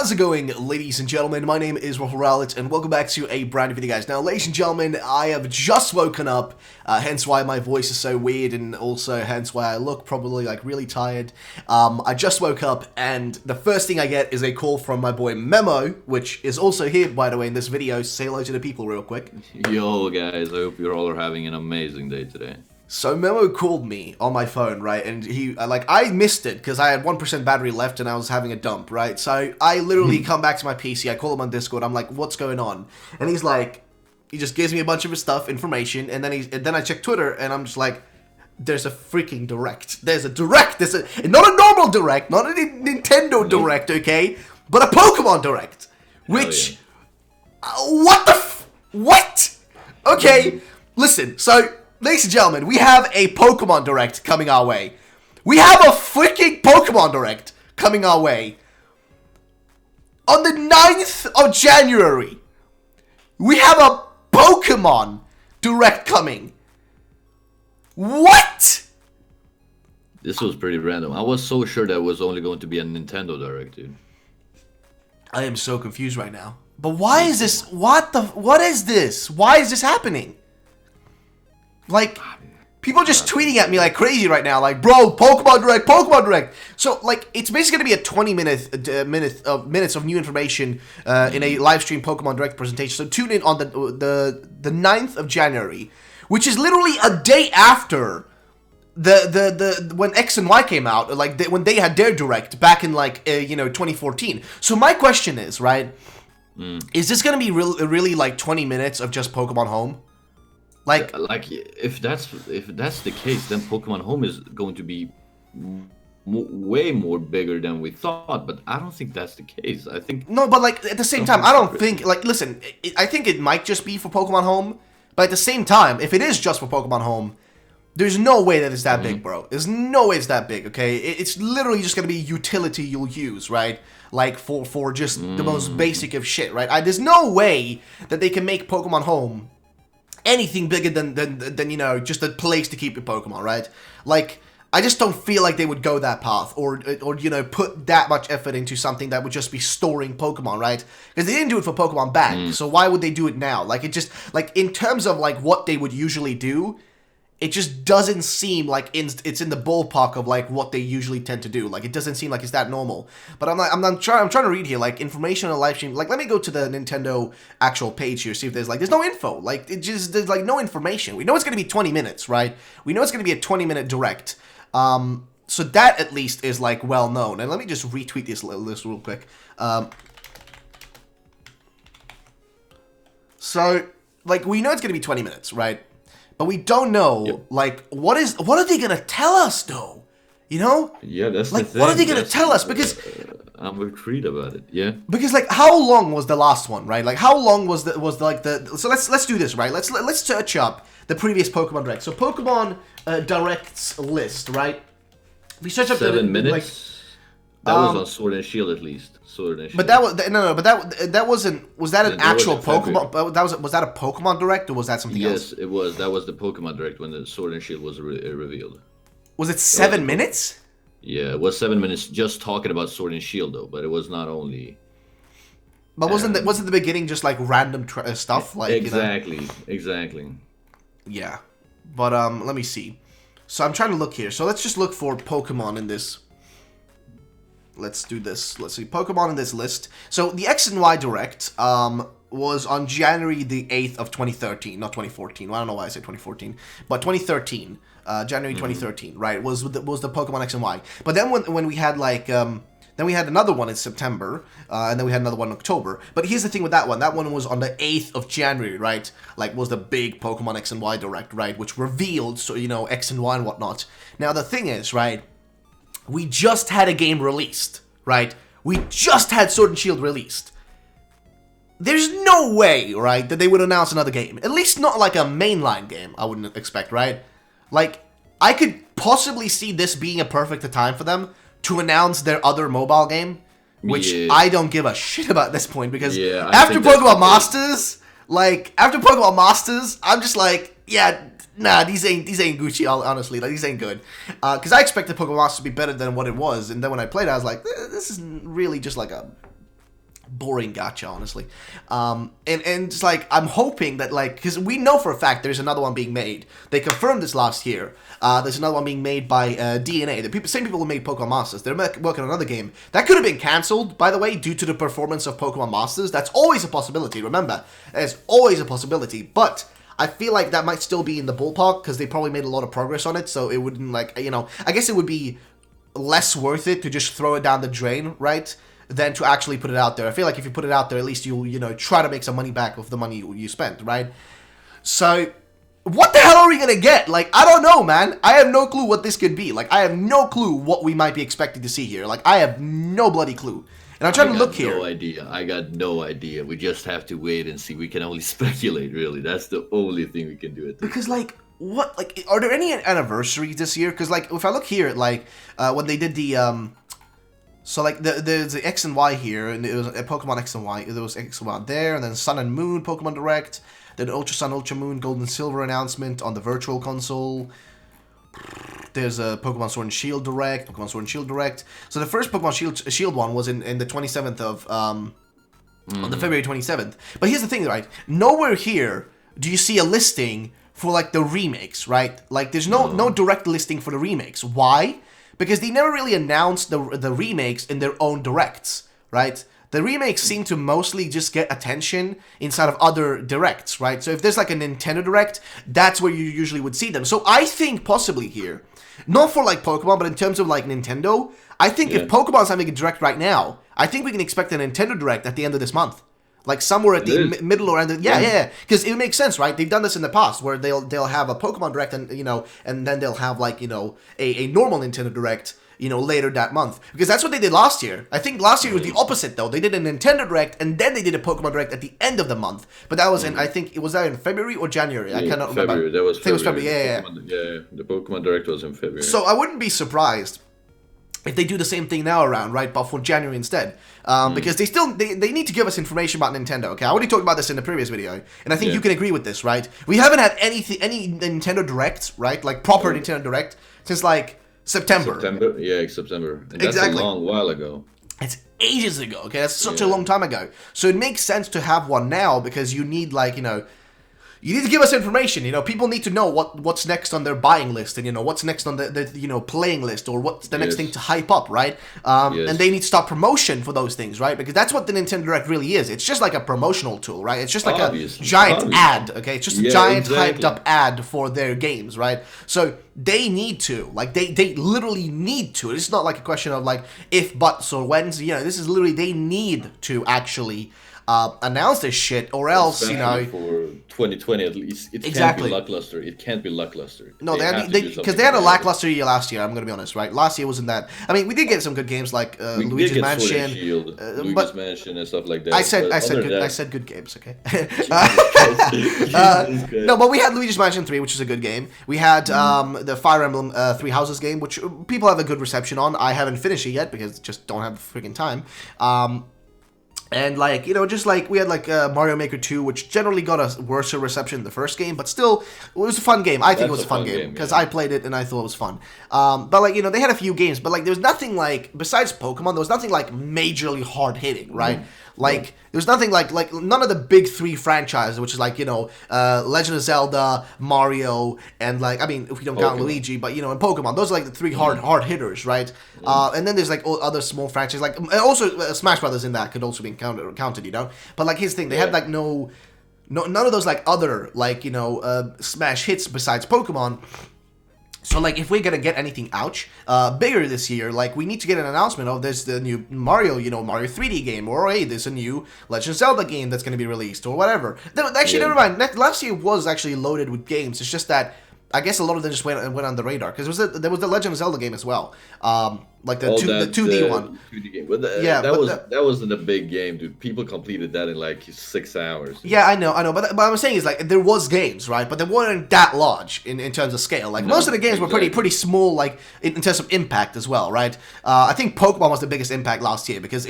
how's it going, ladies and gentlemen? My name is Ruffle Rowlett, and welcome back to a brand new video, guys. Now, ladies and gentlemen, I have just woken up, hence why my voice is so weird, and also hence why I look probably, like, really tired. I just woke up, and the first thing I get is a call from my boy Memo, which is also here, by the way, in this video. Say hello to the people real quick. Yo, guys, I hope you all are having an amazing day today. So Memo called me on my phone, right, and he, I missed it, because I had 1% battery left and I was having a dump, right, so I literally come back to my PC, I call him on Discord, I'm like, what's going on, and he's like, he just gives me a bunch of his stuff, information, and then I check Twitter, and I'm just like, there's a freaking Direct, there's a Direct, not a normal Direct, not a Nintendo Direct, okay, but a Pokemon Direct, which, what? Okay, listen, so, ladies and gentlemen, we have a Pokemon Direct coming our way. We have a freaking Pokemon Direct coming our way. On the 9th of January, we have a Pokemon Direct coming. What? This was pretty random. I was so sure that it was only going to be a Nintendo Direct, dude. I am so confused right now. But why is this? What is this? Why is this happening? Like, people just tweeting at me like crazy right now, like, bro, Pokemon Direct, Pokemon Direct. So, like, it's basically going to be a 20 minutes of new information in a live stream Pokemon Direct presentation. So tune in on the 9th of January, which is literally a day after when X and Y came out, like when they had their Direct back in 2014. So my question is, right, is this going to be really like 20 minutes of just Pokemon Home? Like if that's the case, then Pokemon Home is going to be way more bigger than we thought. But I don't think that's the case. I think no, but like at the same time, I don't think listen. I think it might just be for Pokemon Home, but at the same time, if it is just for Pokemon Home, there's no way that it's that big, bro. There's no way it's that big. Okay, it's literally just gonna be utility you'll use, right? Like for just the most basic of shit, right? There's no way that they can make Pokemon Home anything bigger than you know, just a place to keep your Pokemon, right? Like, I just don't feel like they would go that path, or you know, put that much effort into something that would just be storing Pokemon, right? Because they didn't do it for Pokemon Bank, so why would they do it now? Like, it just, like, in terms of, like, what they would usually do, it just doesn't seem like it's in the ballpark of like what they usually tend to do. Like, it doesn't seem like it's that normal. But I'm trying to read here, like, information on a live stream. Like, let me go to the Nintendo actual page here, see if there's no info. Like, there's like no information. We know it's gonna be 20 minutes, right? We know it's gonna be a 20-minute Direct. So that at least is like well known. And let me just retweet this list real quick. So like, we know it's gonna be 20 minutes, right? But we don't know, like, what are they gonna tell us, though? You know? Yeah, that's like, the thing. What are they gonna tell us? Because I'm intrigued about it. Yeah. Because like, how long was the last one, right? Like, how long was the So let's do this, right? Let's search up the previous Pokemon Direct. So Pokemon Direct's list, right? We search up 7 minutes. Like, that was on Sword and Shield, at least. Sword and Shield. But that was But that wasn't. Was that an actual Pokemon? Was that a Pokemon Direct, or was that something else? Yes, it was. That was the Pokemon Direct when the Sword and Shield was revealed. Was it 7 minutes? Yeah, it was 7 minutes just talking about Sword and Shield, though. But it was not only. But wasn't the beginning just like random stuff? Like, exactly, you know? Exactly. Yeah, but let me see. So I'm trying to look here. So let's just look for Pokemon in this. Let's do this. Let's see. Pokemon in this list. So the X and Y Direct was on January the 8th of 2013, not 2014. Well, I don't know why I said 2014, but 2013. January 2013, right? Was the Pokemon X and Y. But then when we had like then we had another one in September, and then we had another one in October. But here's the thing with that one. That one was on the 8th of January, right? Like, was the big Pokemon X and Y Direct, right? Which revealed, so, you know, X and Y and whatnot. Now, the thing is, right? We just had a game released, right? We just had Sword and Shield released. There's no way, right, that they would announce another game. At least not like a mainline game, I wouldn't expect, right? Like, I could possibly see this being a perfect time for them to announce their other mobile game, which I don't give a shit about at this point, because after Pokemon Masters, I'm just like, yeah, nah, these ain't Gucci, honestly. Like, these ain't good. Because I expected Pokemon Masters to be better than what it was, and then when I played it, I was like, this is really just like a boring gacha, honestly. And it's like, I'm hoping that, like, because we know for a fact there's another one being made. They confirmed this last year. There's another one being made by DNA. Same people who made Pokemon Masters. They're working on another game. That could have been cancelled, by the way, due to the performance of Pokemon Masters. That's always a possibility, remember. There's always a possibility, but I feel like that might still be in the ballpark, because they probably made a lot of progress on it, so it wouldn't, like, you know, I guess it would be less worth it to just throw it down the drain, right, than to actually put it out there. I feel like if you put it out there, at least you'll, you know, try to make some money back of the money you spent, right? So, what the hell are we gonna get? Like, I don't know, man. I have no clue what this could be. Like, I have no clue what we might be expecting to see here. Like, I have no bloody clue. And I'm trying to look here. I got no idea. We just have to wait and see. We can only speculate, really. That's the only thing we can do at this. Because, like, what, like, are there any anniversaries this year? Because, like, if I look here at, like, when they did the, so, like, there's the X and Y here, and it was a Pokemon X and Y. There was X and Y there, and then Sun and Moon Pokemon Direct, then Ultra Sun, Ultra Moon, Gold and Silver announcement on the Virtual Console. There's a Pokemon Sword and Shield Direct, Pokemon Sword and Shield Direct. So the first Pokemon Shield one was in the 27th of, on the February 27th. But here's the thing, right? Nowhere here do you see a listing for, like, the remakes, right? Like, there's no direct listing for the remakes. Why? Because they never really announced the remakes in their own directs, right? The remakes seem to mostly just get attention inside of other directs, right? So if there's like a Nintendo Direct, that's where you usually would see them. So I think possibly here, not for like Pokemon, but in terms of like Nintendo, I think if Pokemon's having a Direct right now, I think we can expect a Nintendo Direct at the end of this month. Like somewhere at the middle or end of, yeah. Because it makes sense, right? They've done this in the past where they'll have a Pokemon Direct and, you know, and then they'll have like, you know, a normal Nintendo Direct, you know, later that month. Because that's what they did last year. I think last year was the opposite, though. They did a Nintendo Direct, and then they did a Pokemon Direct at the end of the month. But that was in, I think, was that in February or January? I cannot remember. February. That was February. I think it was February, yeah. The Pokemon Direct was in February. So I wouldn't be surprised if they do the same thing now around, right, but for January instead. Because they need to give us information about Nintendo, okay? I already talked about this in the previous video, and I think you can agree with this, right? We haven't had any Nintendo Directs, right, like proper Nintendo Direct, since like September. Yeah, September. And that's a long while ago. It's ages ago, okay? That's such a long time ago. So it makes sense to have one now because you need, like, you know, you need to give us information, you know, people need to know what's next on their buying list and, you know, what's next on the you know, playing list or what's the next thing to hype up, right? And they need to start promotion for those things, right? Because that's what the Nintendo Direct really is. It's just like a promotional tool, right? It's just like a giant ad, okay? It's just a giant hyped up ad for their games, right? So they need to, like, they literally need to. It's not like a question of, like, if, buts, or whens, you know, this is literally, they need to actually announce this shit, or else, especially, you know, for 2020 at least, it can't be lackluster. It can't be lackluster. No, because they had a lackluster year last year. I'm gonna be honest, right? Last year wasn't that. I mean, we did get some good games like Luigi's Mansion, Luigi's Mansion and stuff like that. I said good games, okay. No, but we had Luigi's Mansion 3, which is a good game. We had the Fire Emblem Three Houses game, which people have a good reception on. I haven't finished it yet because just don't have freaking time. And, like, you know, just like, we had, like, Mario Maker 2, which generally got a worse reception than the first game, but still, it was a fun game. I think it was a fun game, because I played it and I thought it was fun. But, like, you know, they had a few games, but, like, there was nothing, like, besides Pokemon, there was nothing, like, majorly hard-hitting, right? Like, there's nothing like none of the big three franchises, which is like, you know, Legend of Zelda, Mario, and like, I mean, if we don't count Luigi, but, you know, and Pokemon, those are like the three hard hitters, right? And then there's like other small franchises, like, also Smash Brothers in that could also be counted, you know? But like, here's the thing, they had like none of those like other, like, you know, smash hits besides Pokemon. So, like, if we're gonna get anything, bigger this year, like, we need to get an announcement of there's the new Mario, you know, Mario 3D game, or, hey, there's a new Legend of Zelda game that's gonna be released, or whatever. Actually, never mind, last year was actually loaded with games, it's just that, I guess a lot of them just went on the radar, because there was the Legend of Zelda game as well, like the 2D one. 2D game. But that wasn't a big game, dude. People completed that in like 6 hours. Yeah, I know. But what I'm saying is, like, there was games, right? But they weren't that large in terms of scale. Like, most of the games were pretty small, like, in terms of impact as well, right? I think Pokemon was the biggest impact last year, because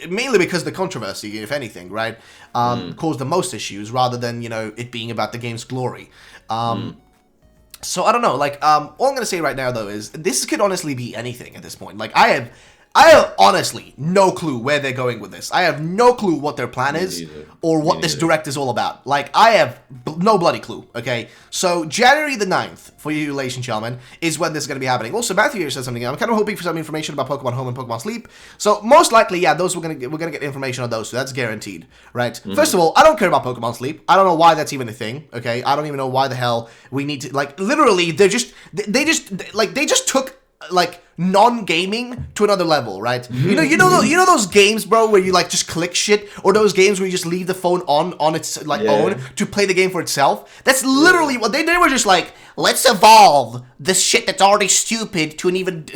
mainly because the controversy, if anything, right, caused the most issues, rather than, you know, it being about the game's glory. So, I don't know, like, all I'm going to say right now, though, is this could honestly be anything at this point. Like, I have I have honestly no clue where they're going with this. I have no clue what their plan is or what this direct is all about. Like, I have no bloody clue, okay? So, January the 9th, for you ladies and gentlemen, is when this is going to be happening. Also, Matthew here says something. I'm kind of hoping for some information about Pokemon Home and Pokemon Sleep. So, most likely, yeah, those we're gonna get information on those, so that's guaranteed, right? First of all, I don't care about Pokemon Sleep. I don't know why that's even a thing, okay? I don't even know why the hell we need to, like, literally, they just took, like, non-gaming to another level, right? You know those games, bro, where you like just click shit, or those games where you just leave the phone on its like own to play the game for itself. That's literally what they were just like. Let's evolve this shit that's already stupid to an even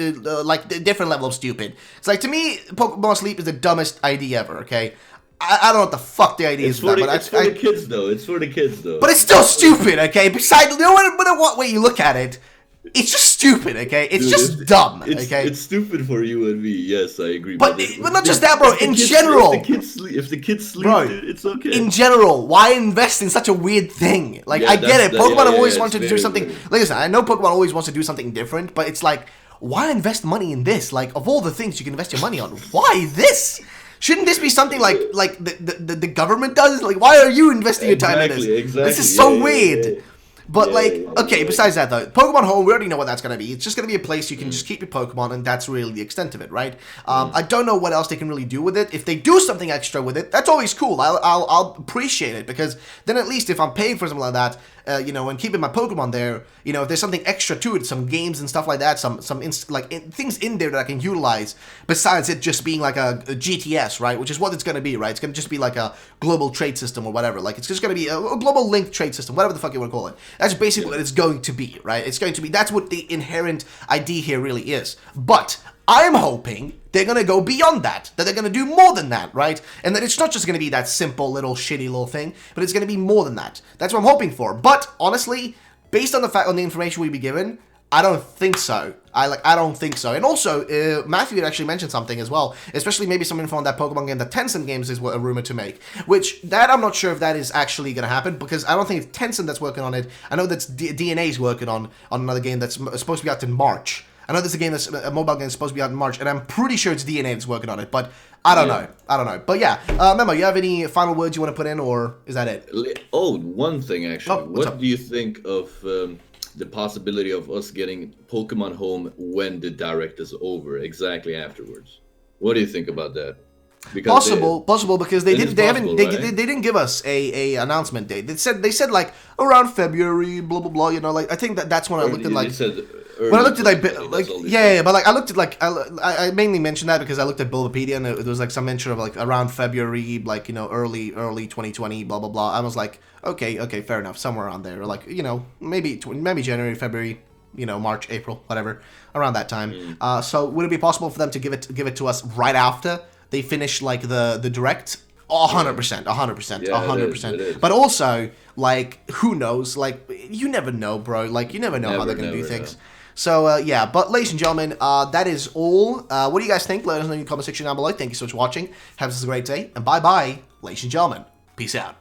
like different level of stupid. It's like, to me, Pokemon Sleep is the dumbest idea ever. Okay. I don't know what the fuck the idea is for that, but it's for the kids though. It's for the kids though. But it's still stupid, okay? Besides, no matter what way you look at it, it's just stupid, okay? It's just dumb, okay? It's stupid for you and me. Yes, I agree. But not just that, bro. In general, if the kids sleep, bro, dude, it's okay. In general, why invest in such a weird thing? Like, I get it. Pokemon always wanted to do something. Like, listen, I know Pokemon always wants to do something different, but it's like, why invest money in this? Like, of all the things you can invest your money on, why this? Shouldn't this be something like the government does? Like, why are you investing your time in this? Exactly. This is so weird. But, okay, besides that, though, Pokemon Home, we already know what that's going to be. It's just going to be a place you can just keep your Pokemon, and that's really the extent of it, right? I don't know what else they can really do with it. If they do something extra with it, that's always cool. I'll appreciate it, because then at least if I'm paying for something like that, and keeping my Pokemon there, if there's something extra to it, some games and stuff like that, things in there that I can utilize, besides it just being like a GTS, right? Which is what it's going to be, right? It's going to just be like a global trade system or whatever. Like, it's just going to be a global link trade system, whatever the fuck you want to call it. That's basically what it's going to be, right? It's going to be, that's what the inherent idea here really is. But I'm hoping they're going to go beyond that they're going to do more than that, right? And that it's not just going to be that simple little shitty little thing, but it's going to be more than that. That's what I'm hoping for. But honestly, based on the information we've been given, I don't think so. I don't think so. And also, Matthew had actually mentioned something as well, especially maybe some info on that Pokemon game that Tencent Games is a rumor to make, which that I'm not sure if that is actually going to happen, because I don't think it's Tencent that's working on it. I know that's DNA's working on another game that's supposed to be out in March. I know there's a mobile game that's supposed to be out in March, and I'm pretty sure it's DNA that's working on it, but I don't know. I don't know. But yeah, Memo, you have any final words you want to put in, or is that it? Oh, one thing actually. Oh, what do you think of the possibility of us getting Pokemon Home when the direct is over, exactly afterwards? What do you think about that? Because possible because they didn't give us a announcement date. They said like around February, blah blah blah. Like I think that's when I looked at like. When I looked at but like I looked at like I mainly mentioned that because I looked at Bulbapedia and there was like some mention of like around February, like early 2020, blah blah blah. I was like, okay, fair enough, somewhere around there, or like maybe January, February, March, April, whatever, around that time. So would it be possible for them to give it to us right after they finish like the direct? 100%, 100%. But also, like, who knows? Like, you never know, bro. Like, you never know how they're gonna do things. So, yeah, but ladies and gentlemen, that is all. What do you guys think? Let us know in the comment section down below. Thank you so much for watching. Have a great day, and bye-bye, ladies and gentlemen. Peace out.